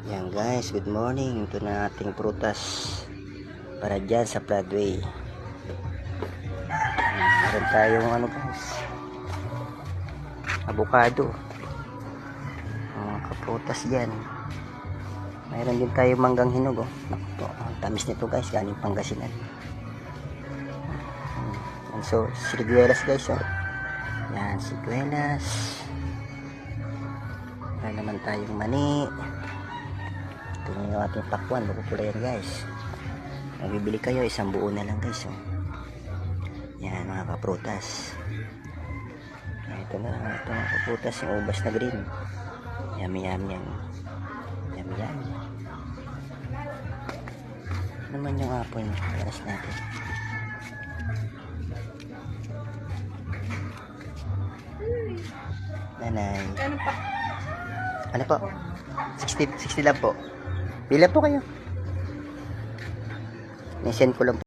Yan guys, good morning. Ito na ating prutas para dyan sa Broadway. Meron tayong ano guys, avocado, mga kaprutas dyan. Mayroon din tayong manggang hinog. Naku po, ang tamis nito guys, galing Pangasinan. So, siguelas guys. Yan, siguelas. Meron naman tayong mani. Ito yung ating pakwan. Pupula yan guys. Magbibili kayo, isang buo na lang guys. Yan mga kaprutas. Ito na mga kaprutas, yung ubas na green. Yummy yummy yan. Yummy yummy. Naman yung apple. Alas natin. Nanay. Ano po? 60 lang po. Bilang po kayo. Nisend ko lang po.